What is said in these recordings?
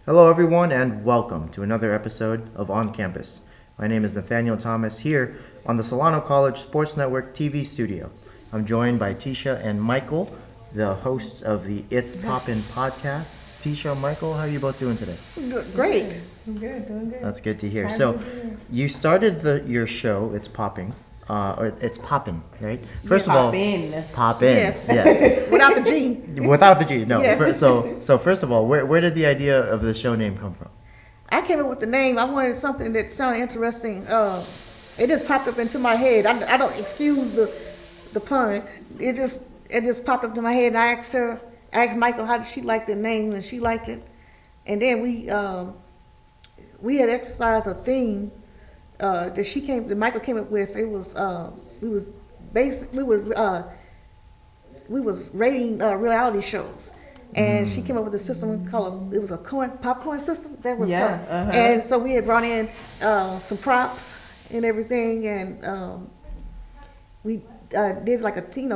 Hello, everyone, and welcome to another episode of On Campus. My name is Nathaniel Thomas here on the Solano College Sports Network TV studio. I'm joined by Tesha and Mychal, the hosts of the It's Poppin Podcast. Tesha and Mychal, how are you both doing today? Great. I'm good, doing good. That's good to hear. Happy So, to be here. you started your show, It's Popping, or It's Poppin, right? First of all, Poppin. Poppin. Yes. Yes. Without the G. Without the G, no. Yes. So first of all, where did the idea of the show name come from? I came up with the name. I wanted something that sounded interesting. It just popped up into my head. I don't excuse the pun. It just popped up into my head, and I asked Mychal how did she like the name, and she liked it. And then we had exercised a theme that Mychal came up with. It was we was rating reality shows, and she came up with a system called it was a popcorn system. That was Yeah, fun. And so we had brought in some props and everything, and we did like a 10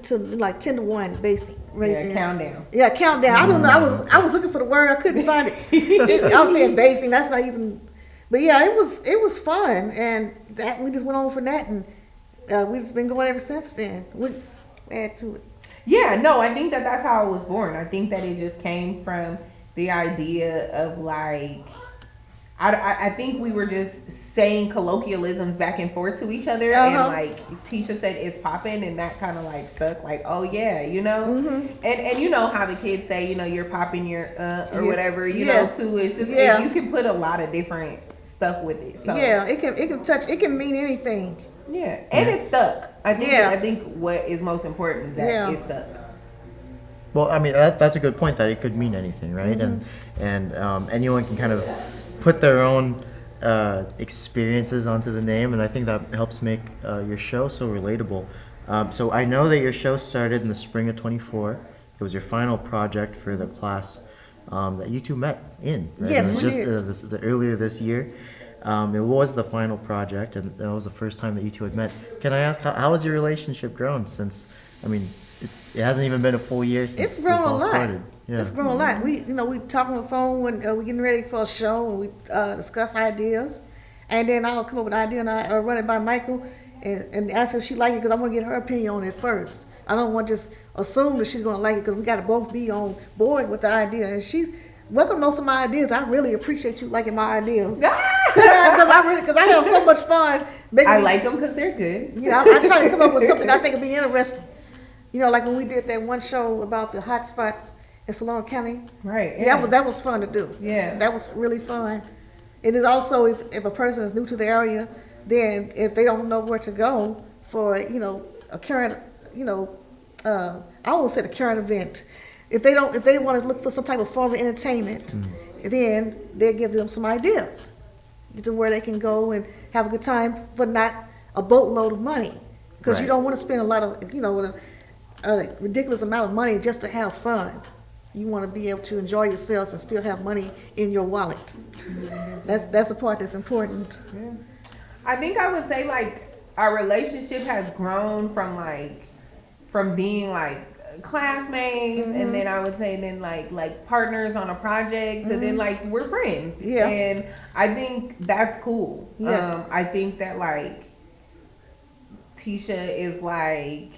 to 1 basic racing. Yeah, countdown. Yeah, countdown. I don't know. I was looking for the word. I couldn't find it. I was saying basing. That's not even. But yeah, it was fun, and that we just went on from that, and we just been going ever since then. We add to it. Yeah, no, I think that's how it was born. I think that it just came from the idea of like, I think we were just saying colloquialisms back and forth to each other, and like Tesha said, it's popping, and that kind of like stuck. Like, oh yeah, and you know how the kids say, you're popping your or whatever, you know, too. It's just you can put a lot of different stuff with it. So yeah, it can mean anything. Yeah, and it stuck. I think what is most important is that it stuck. Well, I mean that's a good point, that it could mean anything, right? And anyone can kind of put their own experiences onto the name, and I think that helps make your show so relatable. So I know that your show started in the spring of 24. It was your final project for the class that you two met in, right? Yes, it was we just did. earlier this year. It was the final project, and that was the first time that you two had met. Can I ask, how has your relationship grown since, I mean, it hasn't even been a full year since It's grown this a all lot. started. Yeah. It's grown a lot. We talk on the phone when we're getting ready for a show, and we discuss ideas, and then I'll come up with an idea and I'll run it by Mychal and ask her if she like it, because I want to get her opinion on it first. I don't want to just assume that she's going to like it, because we got to both be on board with the idea. And she's welcome to know some of my ideas. I really appreciate you liking my ideas. Because I have so much fun. I like them because they're good. Yeah, I try to come up with something I think would be interesting. Like when we did that one show about the hot spots in Solano County. Right. Yeah, that was fun to do. Yeah. That was really fun. It is also, if a person is new to the area, then if they don't know where to go for, a current, I won't say the current event. If they want to look for some type of form of entertainment, then they'll give them some ideas to where they can go and have a good time for not a boatload of money. Because you don't want to spend a lot of, a ridiculous amount of money just to have fun. You want to be able to enjoy yourselves and still have money in your wallet. That's a part that's important. Yeah. I think I would say like our relationship has grown from being like classmates, and then I would say then like partners on a project, and then like we're friends. Yeah. And I think that's cool. Yes. I think that like Tesha is like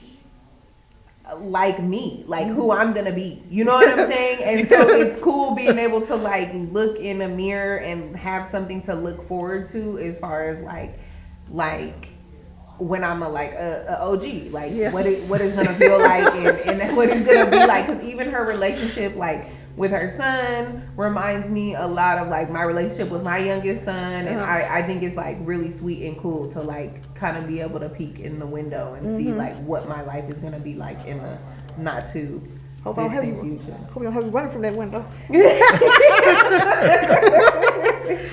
me, like who I'm gonna be, you know what I'm saying? And so it's cool being able to like look in a mirror and have something to look forward to, as far as like when I'm a OG, like what it's gonna feel like, and what it's gonna be like. Because even her relationship like with her son reminds me a lot of like my relationship with my youngest son, and I think it's like really sweet and cool to like kind of be able to peek in the window and see like what my life is gonna be like in the not too distant future. Hope you don't have you running from that window.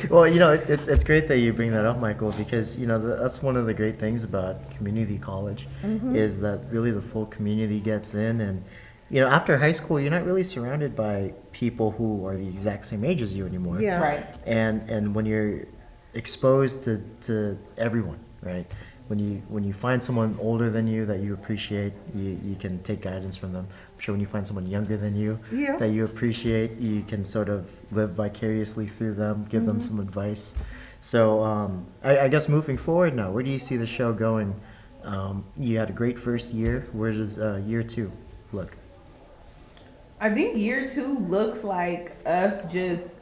Well, it's great that you bring that up, Mychal, because that's one of the great things about community college, is that really the full community gets in, and after high school, you're not really surrounded by people who are the exact same age as you anymore. Yeah. Right. And when you're exposed to everyone, right? When you find someone older than you that you appreciate, you can take guidance from them. sure when you find someone younger than you Yeah. that you appreciate, you can sort of live vicariously through them, give them some advice. So I guess moving forward now, where do you see the show going? You had a great first year. Where does year 2 look? I think year 2 looks like us just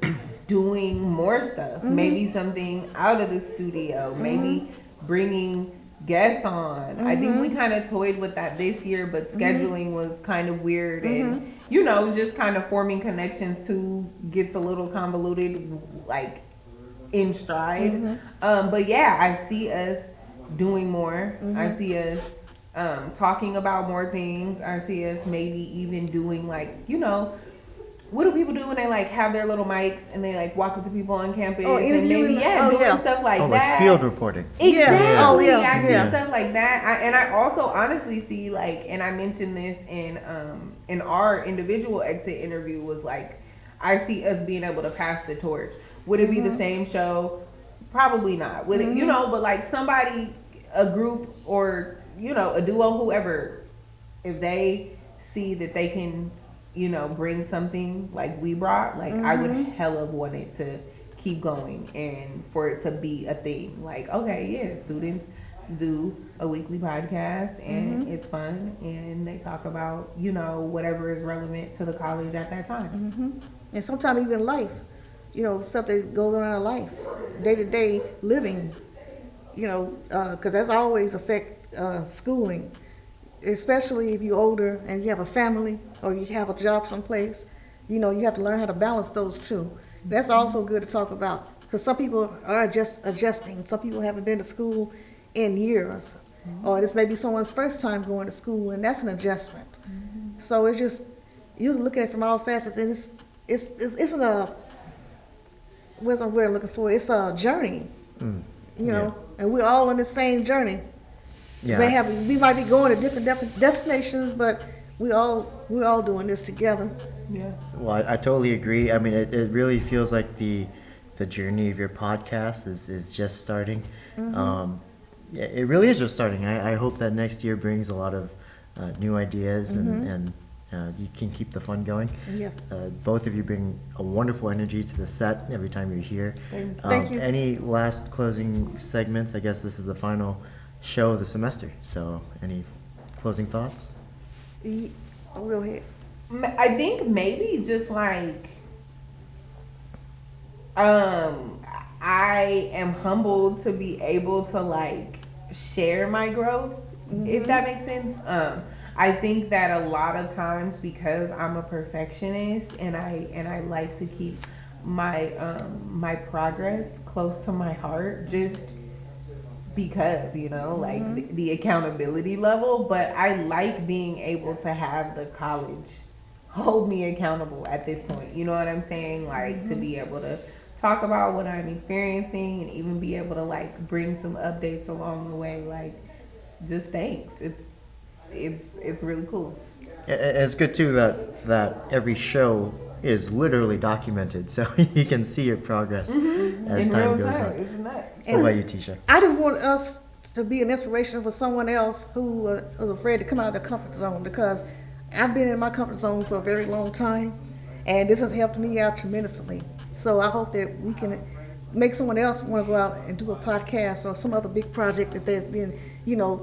doing more stuff. Maybe something out of the studio. Maybe bringing guests on. I think we kind of toyed with that this year, but scheduling was kind of weird, and just kind of forming connections too gets a little convoluted, like in stride. But yeah, I see us doing more. I see us talking about more things. I see us maybe even doing what do people do when they like have their little mics and they like walk up to people on campus and maybe doing stuff like that. Like field reporting. Exactly. Yeah. I see stuff like that. And I also honestly see and I mentioned this in our individual exit interview, was like, I see us being able to pass the torch. Would it be the same show? Probably not. Would it, but like somebody, a group or, a duo, whoever, if they see that they can, bring something like we brought, like I would hella want it to keep going and for it to be a thing. Like, okay, yeah, students do a weekly podcast and it's fun and they talk about, whatever is relevant to the college at that time. And sometimes even life, stuff that goes on in our life, day-to-day living, because that's always affect schooling, especially if you're older and you have a family or you have a job someplace. You have to learn how to balance those two. That's also good to talk about, because some people are just adjusting. Some people haven't been to school in years, or this may be someone's first time going to school, and that's an adjustment. So it's just, you look at it from all facets, and it's what's the word I'm looking for? It's a journey, and we're all on the same journey. Yeah. We might be going to different destinations, but we're all doing this together. Yeah. Well, I totally agree. I mean, it really feels like the journey of your podcast is just starting. It really is just starting. I hope that next year brings a lot of new ideas and you can keep the fun going. Yes. Both of you bring a wonderful energy to the set every time you're here. Thank you. Any last closing segments? I guess this is the final show of the semester. So any closing thoughts? Go ahead. I think maybe just like, I am humbled to be able to like share my growth, if that makes sense. I think that a lot of times, because I'm a perfectionist and I like to keep my my progress close to my heart, just because, like the accountability level, but I like being able to have the college hold me accountable at this point. You know what I'm saying? Like to be able to talk about what I'm experiencing and even be able to like bring some updates along the way. Like, just thanks. It's really cool. And it's good too that every show is literally documented, so you can see your progress as In time real goes time. on. It's nuts. What about you, Tesha? I just want us to be an inspiration for someone else who was afraid to come out of their comfort zone, because I've been in my comfort zone for a very long time, and this has helped me out tremendously. So I hope that we can make someone else want to go out and do a podcast or some other big project that they've been,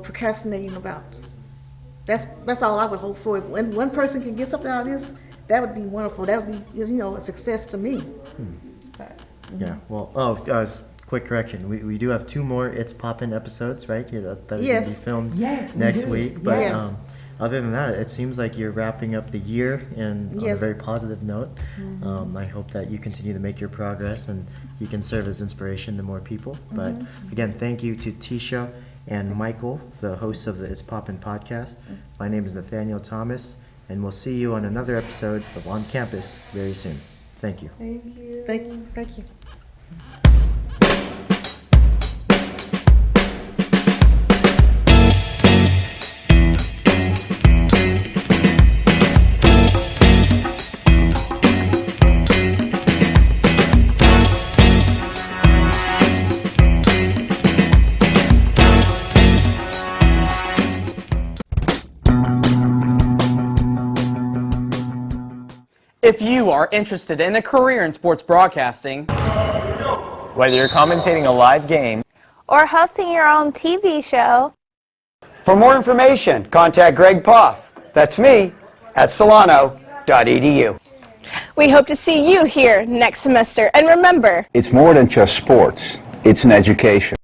procrastinating about. That's all I would hope for. When one person can get something out of this, that would be wonderful. That would be, a success to me. Yeah. Well, quick correction. We do have 2 more It's Poppin' episodes, right? Yeah, that are Yes. going to be filmed Yes, we next do. week. But Yes. other than that, it seems like you're wrapping up the year on a Yes. very positive note. I hope that you continue to make your progress and you can serve as inspiration to more people. But again, thank you to Tesha and Mychal, the hosts of the It's Poppin' Podcast. My name is Nathaniel Thomas, and we'll see you on another episode of On Campus very soon. Thank you. Thank you. Thank you. you are interested in a career in sports broadcasting, whether you're commentating a live game or hosting your own TV show. For more information, contact Greg Poff. That's me at solano.edu. We hope to see you here next semester. And remember, it's more than just sports. It's an education.